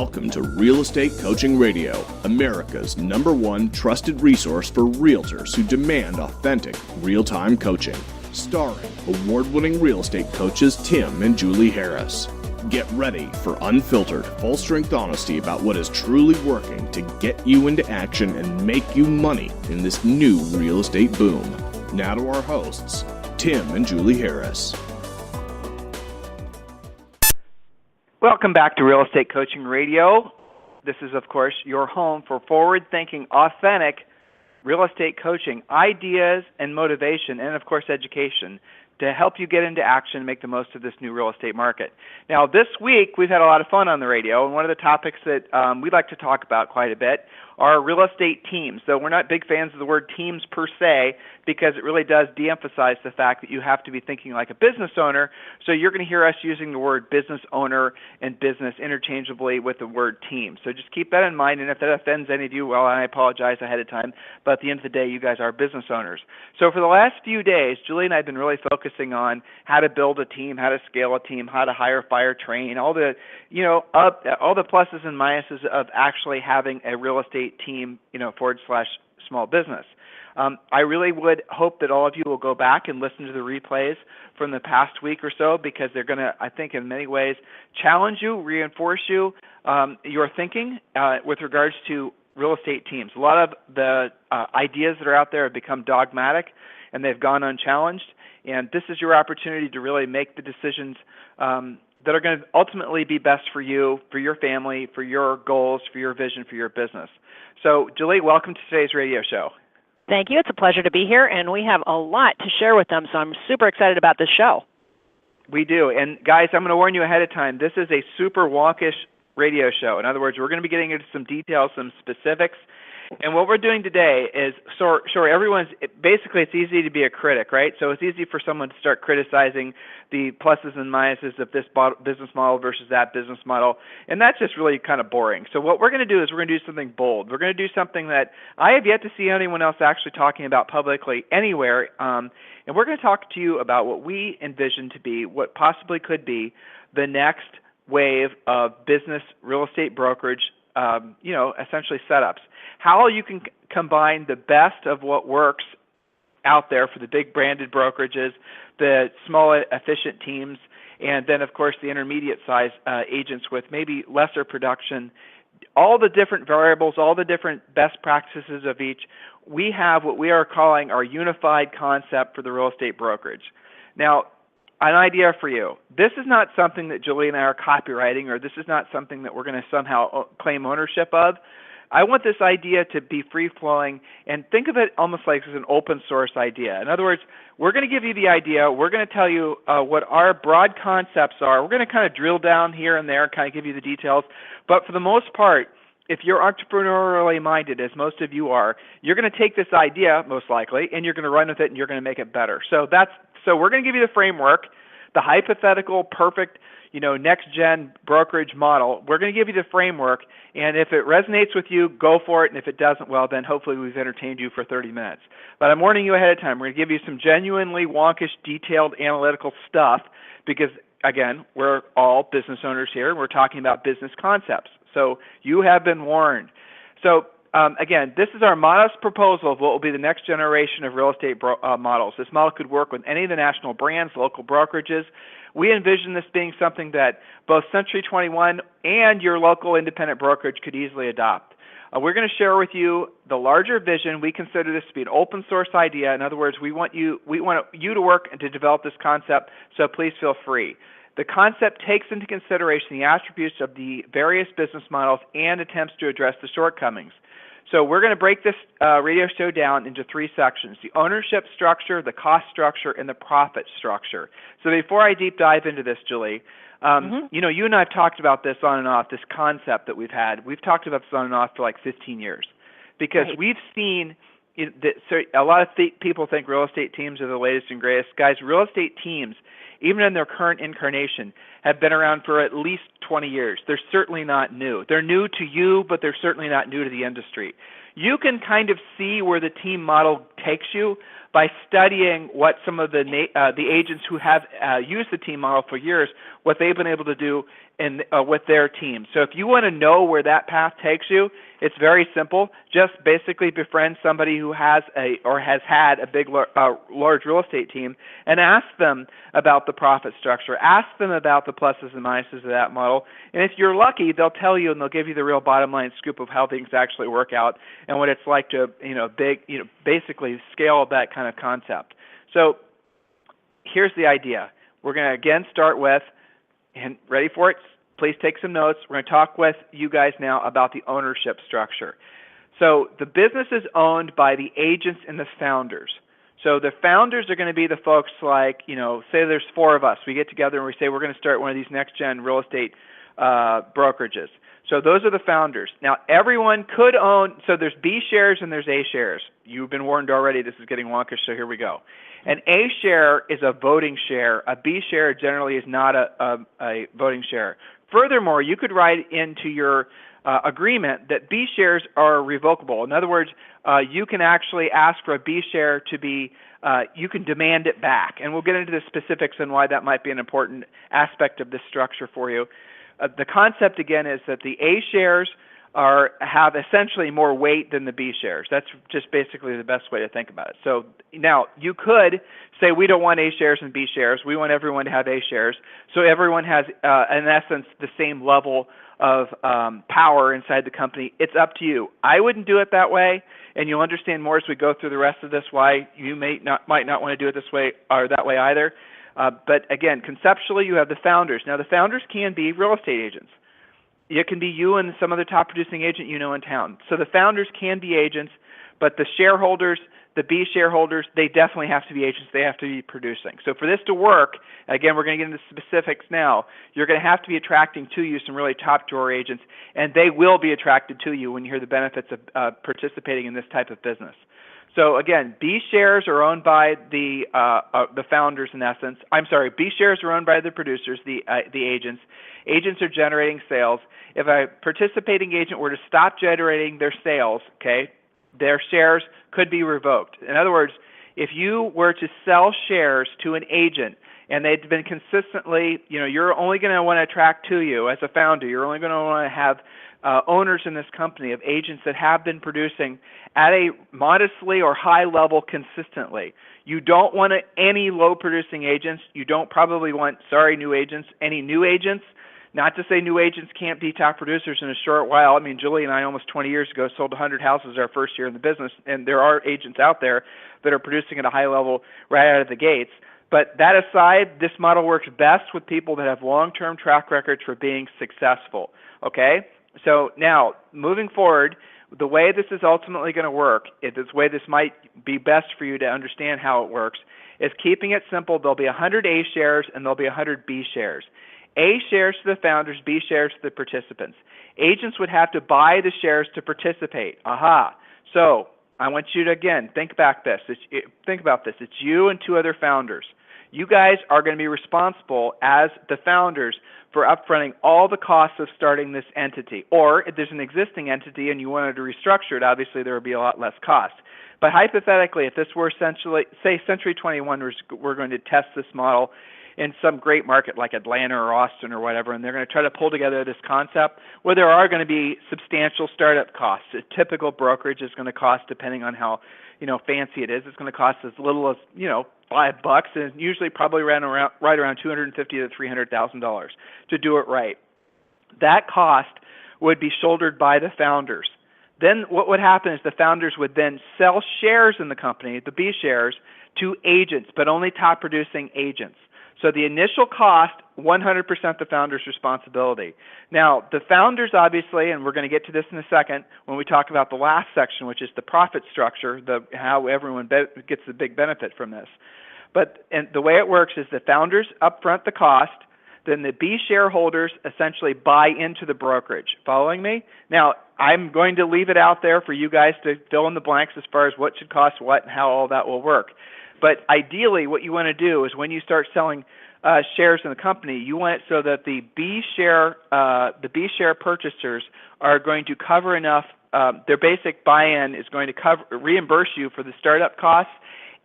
Welcome to Real Estate Coaching Radio, America's #1 trusted resource for realtors who demand authentic, real-time coaching. Starring award-winning real estate coaches Tim and Julie Harris. Get ready for unfiltered, full-strength honesty about what is truly working to get you into action and make you money in this new real estate boom. Now to our hosts, Tim and Julie Harris. Welcome back to Real Estate Coaching Radio. This is, of course, your home for forward-thinking, authentic real estate coaching, ideas and motivation, and, of course, education to help you get into action and make the most of this new real estate market. Now, this week, we've had a lot of fun on the radio, and one of the topics that we'd like to talk about quite a bit are real estate teams. So we're not big fans of the word teams per se because it really does de-emphasize the fact that you have to be thinking like a business owner. So you're going to hear us using the word business owner and business interchangeably with the word team. So just keep that in mind, and if that offends any of you, well, I apologize ahead of time, but at the end of the day, you guys are business owners. So for the last few days, Julie and I have been really focusing on how to build a team, how to scale a team, how to hire, fire, train, all the pluses and minuses of actually having a real estate team, / small business. I really would hope that all of you will go back and listen to the replays from the past week or so because they're going to, I think, in many ways challenge you, reinforce your thinking with regards to real estate teams. A lot of the ideas that are out there have become dogmatic and they've gone unchallenged, and this is your opportunity to really make the decisions that are going to ultimately be best for you, for your family, for your goals, for your vision, for your business. So, Julie, welcome to today's radio show. Thank you. It's a pleasure to be here, and we have a lot to share with them, so I'm super excited about this show. We do. And, guys, I'm going to warn you ahead of time, this is a super wonkish radio show. In other words, we're going to be getting into some details, some specifics. And what we're doing today is, basically it's easy to be a critic, right? So it's easy for someone to start criticizing the pluses and minuses of this business model versus that business model, and that's just really kind of boring. So what we're going to do is we're going to do something bold. We're going to do something that I have yet to see anyone else actually talking about publicly anywhere, and we're going to talk to you about what we envision to be, what possibly could be, the next wave of business real estate brokerage essentially setups. How you can combine the best of what works out there for the big branded brokerages, the small efficient teams, and then, of course, the intermediate size agents with maybe lesser production, all the different variables, all the different best practices of each. We have what we are calling our unified concept for the real estate brokerage. Now, an idea for you. This is not something that Julie and I are copywriting, or this is not something that we're going to somehow claim ownership of. I want this idea to be free-flowing, and think of it almost like as an open source idea. In other words, we're going to give you the idea. We're going to tell you what our broad concepts are. We're going to kind of drill down here and there, kind of give you the details. But for the most part, if you're entrepreneurially minded, as most of you are, you're going to take this idea, most likely, and you're going to run with it, and you're going to make it better. So we're going to give you the framework, the hypothetical, perfect, next-gen brokerage model. We're going to give you the framework, and if it resonates with you, go for it, and if it doesn't, well, then hopefully we've entertained you for 30 minutes. But I'm warning you ahead of time. We're going to give you some genuinely wonkish, detailed, analytical stuff because, again, we're all business owners here, and we're talking about business concepts. So you have been warned. So again, this is our modest proposal of what will be the next generation of real estate models. This model could work with any of the national brands, local brokerages. We envision this being something that both Century 21 and your local independent brokerage could easily adopt. We're going to share with you the larger vision. We consider this to be an open source idea. In other words, we want you to work and to develop this concept, so please feel free. The concept takes into consideration the attributes of the various business models and attempts to address the shortcomings. So we're going to break this radio show down into 3 sections: the ownership structure, the cost structure, and the profit structure. So before I deep dive into this, Julie, you and I have talked about this on and off, this concept that we've had. We've talked about this on and off for like 15 years because we've seen so a lot of people think real estate teams are the latest and greatest. Guys, real estate teams even in their current incarnation, have been around for at least 20 years. They're certainly not new. They're new to you, but they're certainly not new to the industry. You can kind of see where the team model takes you by studying what some of the agents who have used the team model for years, what they've been able to do with their team. So if you want to know where that path takes you, it's very simple. Just basically befriend somebody who has has had a big, large real estate team and ask them about the profit structure. Ask them about the pluses and minuses of that model. And if you're lucky, they'll tell you and they'll give you the real bottom line scoop of how things actually work out and what it's like to, basically scale that kind of concept. So here's the idea. We're going to again start with, and ready for it? Please take some notes. We're going to talk with you guys now about the ownership structure. So the business is owned by the agents and the founders. So the founders are going to be the folks like, say there's 4 of us. We get together and we say we're going to start one of these next-gen real estate brokerages. So those are the founders. Now everyone could own, so there's B shares and there's A shares. You've been warned already, this is getting wonkish, so here we go. An A share is a voting share. A B share generally is not a voting share. Furthermore, you could write into your agreement that B shares are revocable. In other words, you can actually ask for a B share to be, you can demand it back. And we'll get into the specifics on why that might be an important aspect of this structure for you. The concept, again, is that the A shares have essentially more weight than the B shares. That's just basically the best way to think about it. So now you could say we don't want A shares and B shares. We want everyone to have A shares. So everyone has, in essence, the same level of power inside the company. It's up to you. I wouldn't do it that way, and you'll understand more as we go through the rest of this why you might not want to do it this way or that way either. But again, conceptually, you have the founders. Now, the founders can be real estate agents. It can be you and some other top producing agent you know in town. So the founders can be agents, but the shareholders, the B shareholders, they definitely have to be agents. They have to be producing. So for this to work, again, we're going to get into specifics now, you're going to have to be attracting to you some really top drawer agents, and they will be attracted to you when you hear the benefits of participating in this type of business. So again, B shares are owned by the founders in essence. I'm sorry, B shares are owned by the producers, the agents. Agents are generating sales. If a participating agent were to stop generating their sales, their shares could be revoked. In other words, if you were to sell shares to an agent and they'd been consistently, you're only going to want to attract to you as a founder, you're only going to want to have owners in this company of agents that have been producing at a modestly or high level consistently. You don't want any low producing agents. You don't probably want, new agents, any new agents. Not to say new agents can't be top producers in a short while. I mean, Julie and I almost 20 years ago sold 100 houses our first year in the business, and there are agents out there that are producing at a high level right out of the gates. But that aside, this model works best with people that have long-term track records for being successful, okay? So now, moving forward, the way this is ultimately going to work, the way this might be best for you to understand how it works, is keeping it simple. There'll be 100 A shares and there'll be 100 B shares. A shares to the founders, B shares to the participants. Agents would have to buy the shares to participate. Aha. So I want you to, again, think about this. It's you and 2 other founders. You guys are going to be responsible as the founders for upfronting all the costs of starting this entity. Or if there's an existing entity and you wanted to restructure it, obviously there would be a lot less cost. But hypothetically, if this were essentially, say Century 21, we're going to test this model in some great market like Atlanta or Austin or whatever, and they're going to try to pull together this concept where there are going to be substantial startup costs. A typical brokerage is going to cost, depending on how fancy it is, it's going to cost as little as $5, and usually probably right around $250,000 to $300,000 to do it right. That cost would be shouldered by the founders. Then what would happen is the founders would then sell shares in the company, the B shares, to agents, but only top producing agents. So the initial cost, 100% the founder's responsibility. Now, the founders obviously, and we're going to get to this in a second when we talk about the last section, which is the profit structure, how everyone gets the big benefit from this. But the way it works is the founders upfront the cost, then the B shareholders essentially buy into the brokerage. Following me? Now, I'm going to leave it out there for you guys to fill in the blanks as far as what should cost what and how all that will work. But ideally, what you want to do is when you start selling shares in the company, you want it so that the B share purchasers are going to cover enough. Their basic buy-in is going to reimburse you for the startup costs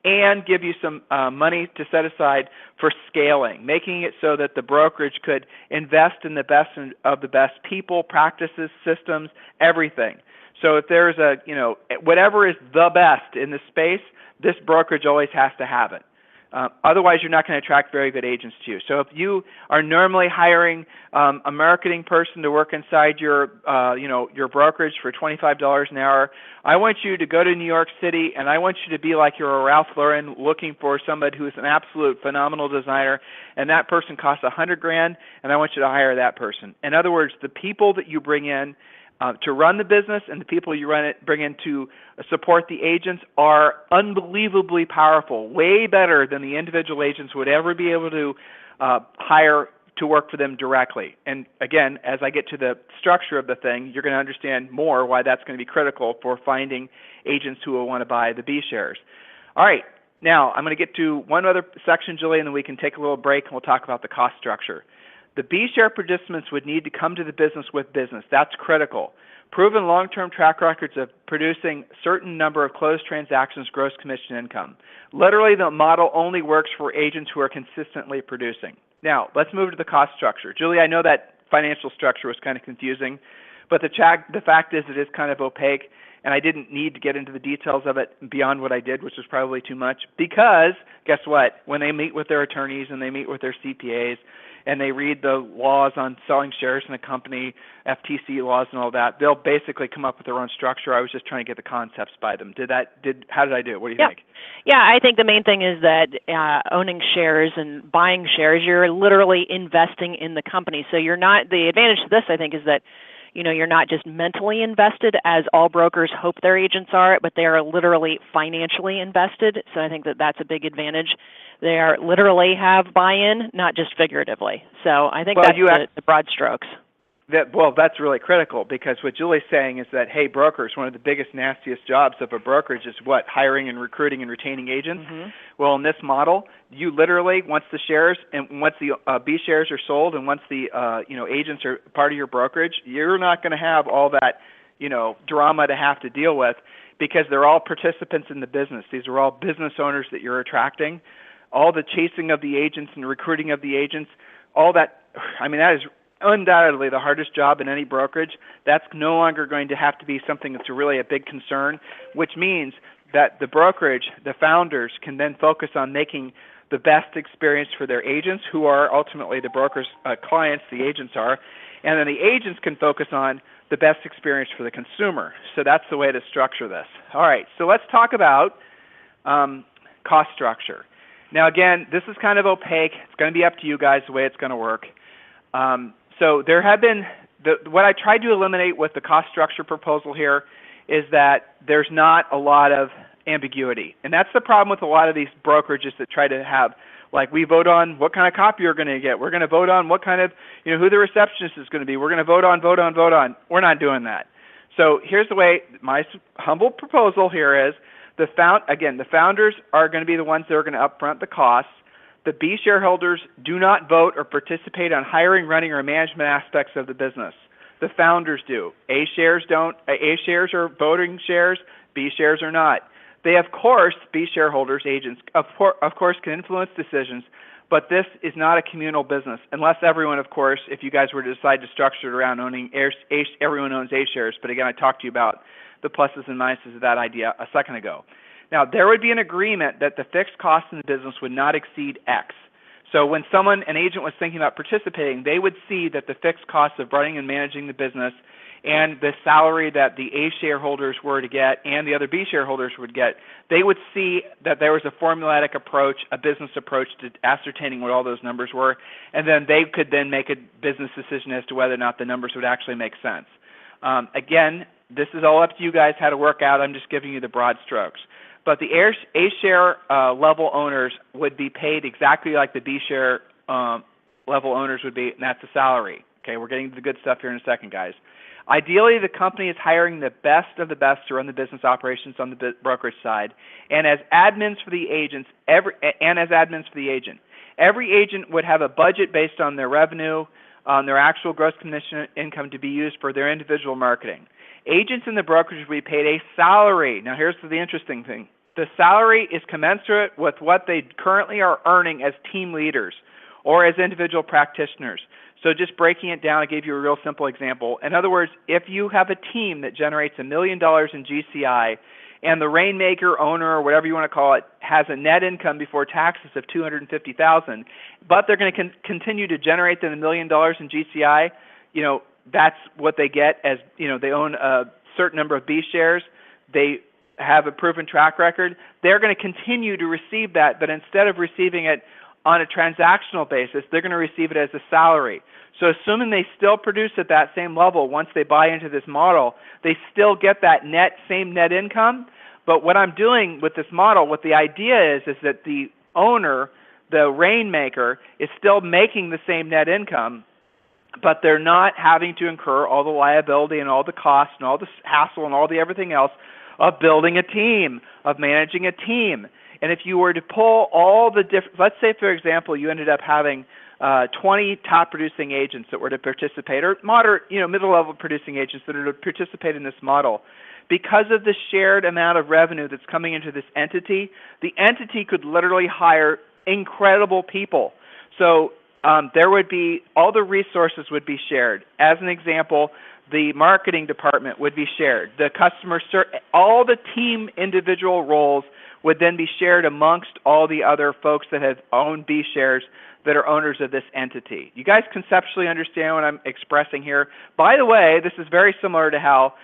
and give you some money to set aside for scaling, making it so that the brokerage could invest in the best of the best people, practices, systems, everything. So if there's whatever is the best in the space, this brokerage always has to have it. Otherwise, you're not going to attract very good agents to you. So if you are normally hiring a marketing person to work inside your brokerage for $25 an hour, I want you to go to New York City, and I want you to be like you're a Ralph Lauren looking for somebody who's an absolute phenomenal designer, and that person costs $100,000, and I want you to hire that person. In other words, the people that you bring in to run the business and the people you bring in to support the agents are unbelievably powerful, way better than the individual agents would ever be able to hire to work for them directly. And again, as I get to the structure of the thing, you're going to understand more why that's going to be critical for finding agents who will want to buy the B shares. All right, now I'm going to get to one other section, Julie, and then we can take a little break and we'll talk about the cost structure. The B share participants would need to come to the business with business. That's critical. Proven long-term track records of producing certain number of closed transactions, gross commission income. Literally, the model only works for agents who are consistently producing. Now, let's move to the cost structure. Julie, I know that financial structure was kind of confusing, but the fact is it is kind of opaque, and I didn't need to get into the details of it beyond what I did, which was probably too much, because guess what? When they meet with their attorneys and they meet with their CPAs, and they read the laws on selling shares in a company, FTC laws and all that, they'll basically come up with their own structure. I was just trying to get the concepts by them. How did I do it? What do you think? Yeah, I think the main thing is that owning shares and buying shares, you're literally investing in the company. So you're not, the advantage to this, I think, is that you're not just mentally invested, as all brokers hope their agents are, but they are literally financially invested. So I think that that's a big advantage. They are literally have buy-in, not just figuratively. So I think that's the broad strokes. That's really critical, because what Julie's saying is that, hey, brokers, one of the biggest, nastiest jobs of a brokerage is what? Hiring and recruiting and retaining agents. Mm-hmm. Well, in this model, you literally, once the shares and once the B shares are sold and once the agents are part of your brokerage, you're not going to have all that drama to have to deal with, because they're all participants in the business. These are all business owners that you're attracting. All the chasing of the agents and recruiting of the agents, all that, that is undoubtedly the hardest job in any brokerage. That's no longer going to have to be something that's really a big concern, which means that the brokerage, the founders, can then focus on making the best experience for their agents, who are ultimately the broker's clients, the agents are, and then the agents can focus on the best experience for the consumer. So that's the way to structure this. All right, so let's talk about cost structure. Now, again, this is kind of opaque. It's going to be up to you guys the way it's going to work. So there have been, what I tried to eliminate with the cost structure proposal here is that there's not a lot of ambiguity. And that's the problem with a lot of these brokerages that try to have, like, we vote on what kind of copy you're going to get. We're going to vote on what kind of, who the receptionist is going to be. We're going to vote on. We're not doing that. So here's the way, my humble proposal here is, the founders are going to be the ones that are going to upfront the costs. The B shareholders do not vote or participate on hiring, running, or management aspects of the business. The founders do. A shares don't. A shares are voting shares. B shares are not. They, of course, B shareholders, agents, of course, can influence decisions, but this is not a communal business, unless everyone, of course, if you guys were to decide to structure it around owning everyone owns A shares. But again, I talked to you about the pluses and minuses of that idea a second ago. Now, there would be an agreement that the fixed costs in the business would not exceed X. So when an agent was thinking about participating, they would see that the fixed costs of running and managing the business and the salary that the A shareholders were to get and the other B shareholders would get, they would see that there was a formulaic approach, a business approach to ascertaining what all those numbers were, and then they could then make a business decision as to whether or not the numbers would actually make sense. Again, this is all up to you guys how to work out. I'm just giving you the broad strokes. But the A share level owners would be paid exactly like the B share level owners would be, and that's the salary. Okay, we're getting to the good stuff here in a second, guys. Ideally, the company is hiring the best of the best to run the business operations on the brokerage side, and as admins for the agents, Every agent would have a budget based on their revenue, on their actual gross commission income to be used for their individual marketing. Agents in the brokerage will be paid a salary. Now here's the interesting thing. The salary is commensurate with what they currently are earning as team leaders or as individual practitioners. So just breaking it down, I gave you a real simple example. In other words, if you have a team that generates $1 million in GCI and the rainmaker, owner, or whatever you want to call it, has a net income before taxes of $250,000, but they're going to continue to generate them $1 million in GCI, that's what they get as, they own a certain number of B shares. They have a proven track record. They're going to continue to receive that, but instead of receiving it on a transactional basis, they're going to receive it as a salary. So assuming they still produce at that same level once they buy into this model, they still get that same net income. But what I'm doing with this model, what the idea is that the owner, the rainmaker, is still making the same net income, but they're not having to incur all the liability and all the costs and all the hassle and all the everything else of building a team, of managing a team. And if you were to pull all the different, let's say, for example, you ended up having 20 top producing agents that were to participate, or moderate, middle-level producing agents that are to participate in this model. Because of the shared amount of revenue that's coming into this entity, the entity could literally hire incredible people. So there would be, all the resources would be shared. As an example, the marketing department would be shared. The all the team individual roles would then be shared amongst all the other folks that have owned B shares that are owners of this entity. You guys conceptually understand what I'm expressing here? By the way, this is very similar to how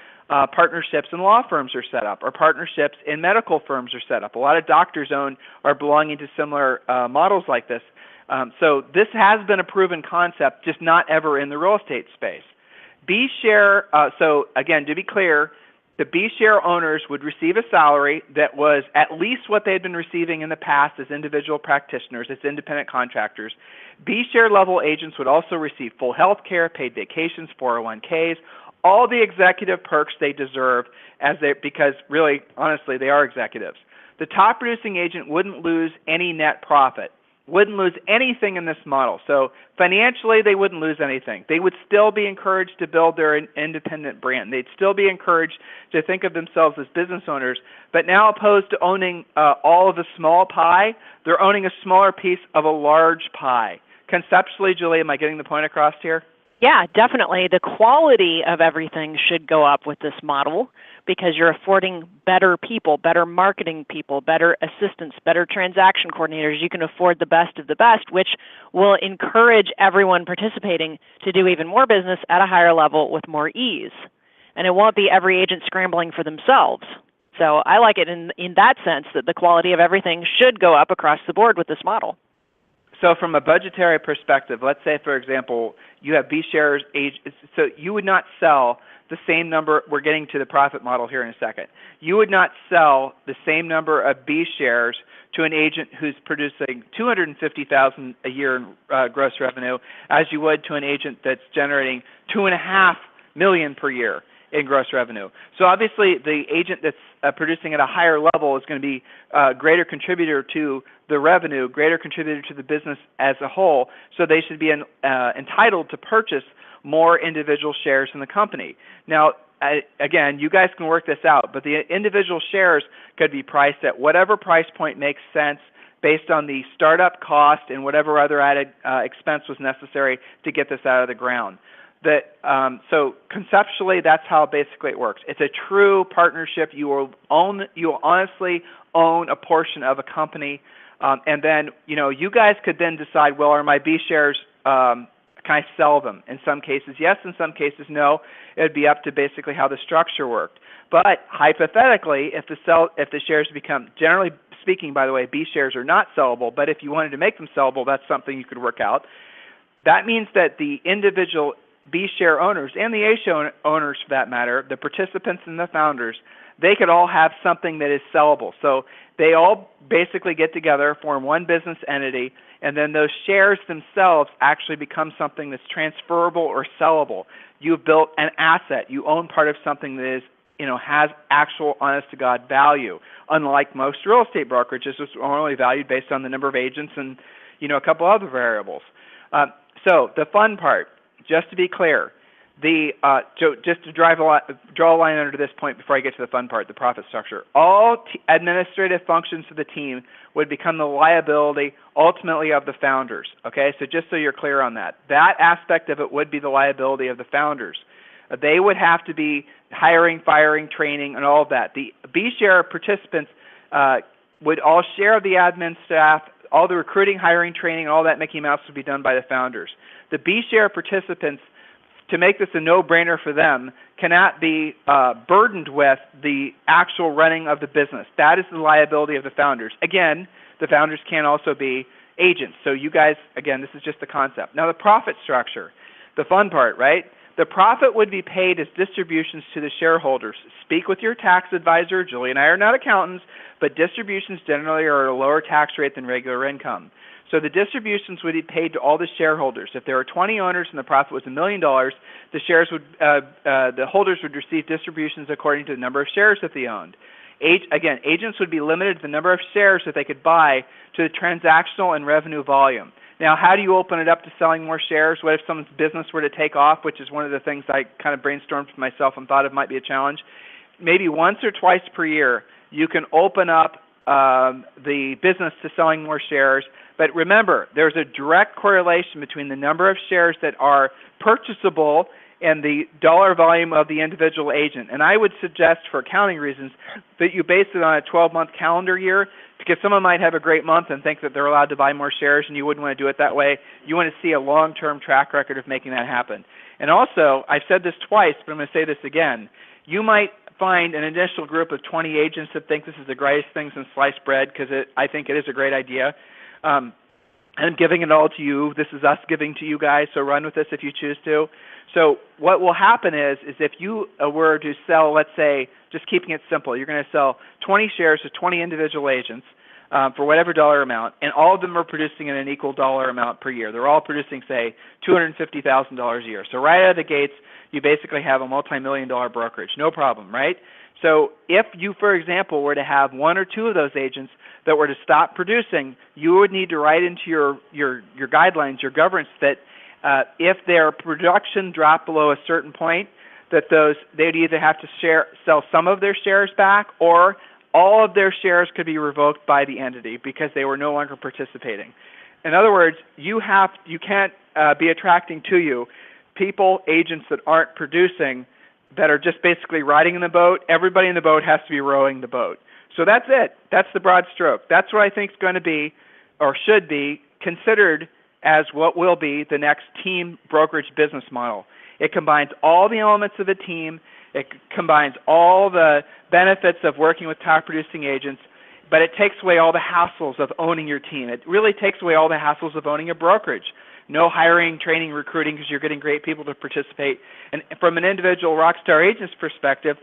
partnerships in law firms are set up, or partnerships in medical firms are set up. A lot of doctors are belonging to similar models like this. So this has been a proven concept, just not ever in the real estate space. B share, so again, to be clear, the B share owners would receive a salary that was at least what they had been receiving in the past as individual practitioners, as independent contractors. B share level agents would also receive full health care, paid vacations, 401ks, all the executive perks they deserve because really, honestly, they are executives. The top producing agent wouldn't lose any net profit, wouldn't lose anything in this model. So financially, they wouldn't lose anything. They would still be encouraged to build their independent brand. They'd still be encouraged to think of themselves as business owners. But now, opposed to owning all of the small pie, they're owning a smaller piece of a large pie. Conceptually, Julie, am I getting the point across here? Yeah, definitely. The quality of everything should go up with this model because you're affording better people, better marketing people, better assistants, better transaction coordinators. You can afford the best of the best, which will encourage everyone participating to do even more business at a higher level with more ease. And it won't be every agent scrambling for themselves. So I like it in that sense that the quality of everything should go up across the board with this model. So from a budgetary perspective, let's say, for example, you have B shares, so you would not sell the same number. We're getting to the profit model here in a second. You would not sell the same number of B shares to an agent who's producing $250,000 a year in gross revenue as you would to an agent that's generating $2.5 million per year in gross revenue. So obviously the agent that's producing at a higher level is going to be a greater contributor to the revenue, greater contributor to the business as a whole, so they should be entitled to purchase more individual shares in the company. Now, again, you guys can work this out, but the individual shares could be priced at whatever price point makes sense based on the startup cost and whatever other added expense was necessary to get this out of the ground. So conceptually, that's how basically it works. It's a true partnership. You will honestly own a portion of a company, and then you guys could then decide, well, are my B shares? Can I sell them? In some cases, yes. In some cases, no. It would be up to basically how the structure worked. But hypothetically, if the shares become, generally speaking, by the way, B shares are not sellable. But if you wanted to make them sellable, that's something you could work out. That means that the individual B share owners and the A share owners, for that matter, the participants and the founders, they could all have something that is sellable. So they all basically get together, form one business entity, and then those shares themselves actually become something that's transferable or sellable. You've built an asset. You own part of something that is, has actual honest-to-God value. Unlike most real estate brokerages, which are only valued based on the number of agents and, a couple other variables. So the fun part, just to be clear, just to draw a line under this point before I get to the fun part, the profit structure. All administrative functions of the team would become the liability ultimately of the founders. Okay, so just so you're clear on that, that aspect of it would be the liability of the founders. They would have to be hiring, firing, training, and all of that. The B-share participants would all share the admin staff. All the recruiting, hiring, training, and all that Mickey Mouse would be done by the founders. The B-share participants, to make this a no-brainer for them, cannot be burdened with the actual running of the business. That is the liability of the founders. Again, the founders can also be agents. So you guys, again, this is just the concept. Now the profit structure, the fun part, right? The profit would be paid as distributions to the shareholders. Speak with your tax advisor. Julie and I are not accountants, but distributions generally are at a lower tax rate than regular income. So the distributions would be paid to all the shareholders. If there were 20 owners and the profit was $1 million, the holders would receive distributions according to the number of shares that they owned. Again, agents would be limited to the number of shares that they could buy to the transactional and revenue volume. Now, how do you open it up to selling more shares? What if someone's business were to take off, which is one of the things I kind of brainstormed for myself and thought it might be a challenge? Maybe once or twice per year, you can open up the business to selling more shares. But remember, there's a direct correlation between the number of shares that are purchasable and the dollar volume of the individual agent. And I would suggest, for accounting reasons, that you base it on a 12-month calendar year, because someone might have a great month and think that they're allowed to buy more shares, and you wouldn't want to do it that way. You want to see a long-term track record of making that happen. And also, I've said this twice, but I'm going to say this again. You might find an initial group of 20 agents that think this is the greatest thing since sliced bread, because I think it is a great idea. I'm giving it all to you. This is us giving to you guys, so run with this if you choose to. So what will happen is if you were to sell, let's say, just keeping it simple, you're going to sell 20 shares to 20 individual agents for whatever dollar amount, and all of them are producing in an equal dollar amount per year. They're all producing, say, $250,000 a year. So right out of the gates, you basically have a multi-million-dollar brokerage. No problem, right? So if you, for example, were to have one or two of those agents that were to stop producing, you would need to write into your guidelines, your governance, that if their production dropped below a certain point, that they'd either have to sell some of their shares back, or all of their shares could be revoked by the entity because they were no longer participating. In other words, you can't be attracting to you people, agents that aren't producing, that are just basically riding in the boat. Everybody in the boat has to be rowing the boat. So that's it. That's the broad stroke. That's what I think is going to be, or should be, considered as what will be the next team brokerage business model. It combines all the elements of a team. It combines all the benefits of working with top-producing agents, but it takes away all the hassles of owning your team. It really takes away all the hassles of owning a brokerage. No hiring, training, recruiting, because you're getting great people to participate. And from an individual rockstar agent's perspective,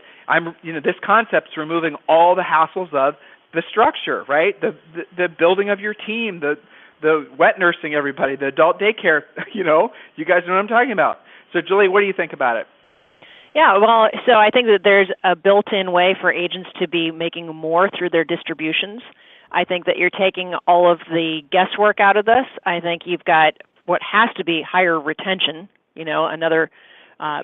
this concept's removing all the hassles of the structure, right? The building of your team, the wet nursing everybody, the adult daycare. You guys know what I'm talking about. So, Julie, what do you think about it? Yeah, well, so I think that there's a built-in way for agents to be making more through their distributions. I think that you're taking all of the guesswork out of this. I think you've got what has to be higher retention, another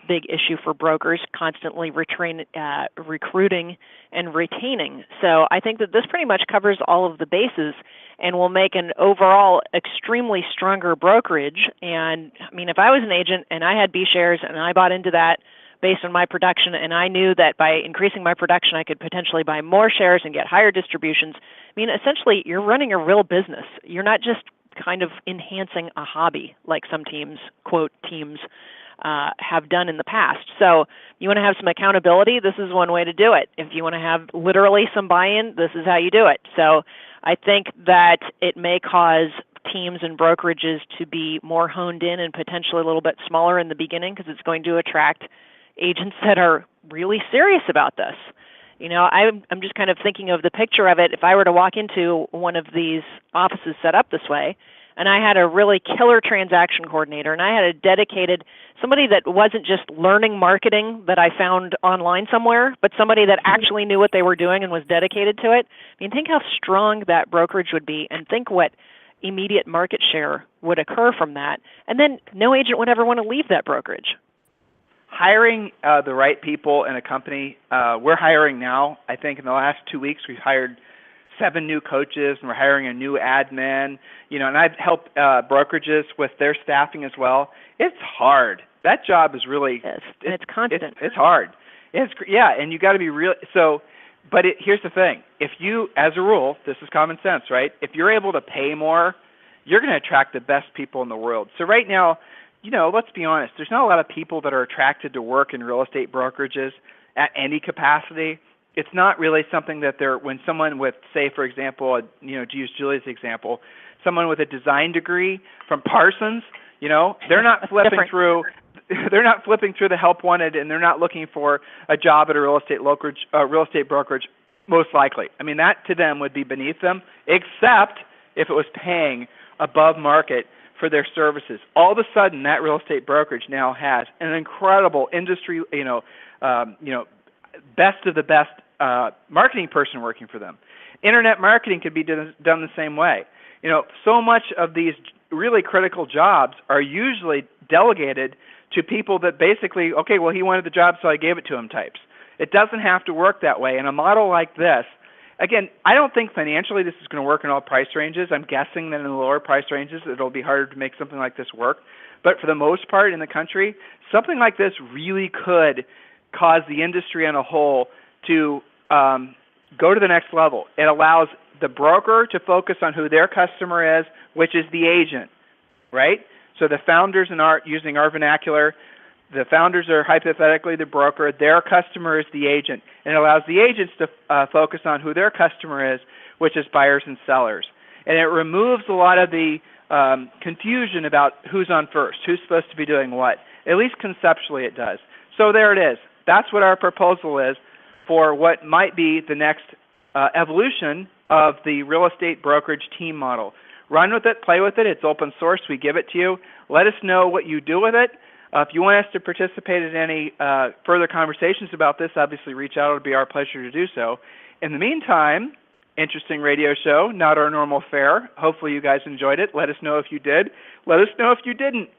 big issue for brokers, constantly recruiting and retaining. So I think that this pretty much covers all of the bases and will make an overall extremely stronger brokerage. And I mean, if I was an agent and I had B shares and I bought into that based on my production, and I knew that by increasing my production I could potentially buy more shares and get higher distributions, I mean, essentially you're running a real business. You're not just kind of enhancing a hobby like some teams, quote, teams, have done in the past. So you want to have some accountability, this is one way to do it. If you want to have literally some buy-in, this is how you do it. So I think that it may cause teams and brokerages to be more honed in and potentially a little bit smaller in the beginning, because it's going to attract agents that are really serious about this. I'm just kind of thinking of the picture of it. If I were to walk into one of these offices set up this way, and I had a really killer transaction coordinator, and I had a dedicated, somebody that wasn't just learning marketing that I found online somewhere, but somebody that actually knew what they were doing and was dedicated to it, I mean, think how strong that brokerage would be, and think what immediate market share would occur from that, and then no agent would ever want to leave that brokerage. Hiring the right people in a company, we're hiring now. I think in the last 2 weeks we've hired 7 new coaches, and we're hiring a new admin. And I've helped brokerages with their staffing as well. It's hard. That job is really it's constant. It's hard. And you got to be real. So, but here's the thing: if you, as a rule, this is common sense, right? If you're able to pay more, you're going to attract the best people in the world. So right now, let's be honest. There's not a lot of people that are attracted to work in real estate brokerages at any capacity. It's not really something that when someone with, say, for example, to use Julie's example, someone with a design degree from Parsons, they're not flipping through. They're not flipping through the help wanted, and they're not looking for a job at a real estate brokerage. Most likely, I mean, that to them would be beneath them, except if it was paying above market for their services. All of a sudden, that real estate brokerage now has an incredible industry, best of the best marketing person working for them. Internet marketing could be done the same way. So much of these really critical jobs are usually delegated to people that basically, okay, well, he wanted the job, so I gave it to him types. It doesn't have to work that way. In a model like this, again, I don't think financially this is going to work in all price ranges. I'm guessing that in the lower price ranges, it'll be harder to make something like this work. But for the most part in the country, something like this really could cause the industry on a whole to go to the next level. It allows the broker to focus on who their customer is, which is the agent, right? So the founders, using our vernacular, the founders are hypothetically the broker. Their customer is the agent. And it allows the agents to focus on who their customer is, which is buyers and sellers. And it removes a lot of the confusion about who's on first, who's supposed to be doing what. At least conceptually it does. So there it is. That's what our proposal is for what might be the next evolution of the real estate brokerage team model. Run with it, play with it. It's open source. We give it to you. Let us know what you do with it. If you want us to participate in any further conversations about this, obviously reach out. It would be our pleasure to do so. In the meantime, interesting radio show, not our normal fare. Hopefully you guys enjoyed it. Let us know if you did. Let us know if you didn't.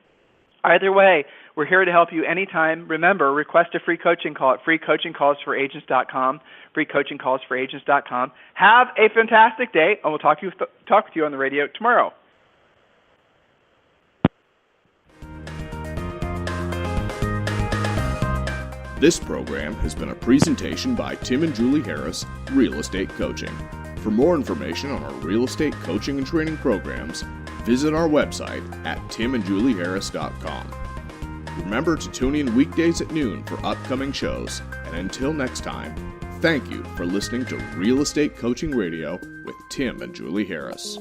Either way, we're here to help you anytime. Remember, request a free coaching call at freecoachingcallsforagents.com, freecoachingcallsforagents.com. Have a fantastic day, and we'll talk with you on the radio tomorrow. This program has been a presentation by Tim and Julie Harris, Real Estate Coaching. For more information on our real estate coaching and training programs, visit our website at timandjulieharris.com. Remember to tune in weekdays at noon for upcoming shows, and until next time, thank you for listening to Real Estate Coaching Radio with Tim and Julie Harris.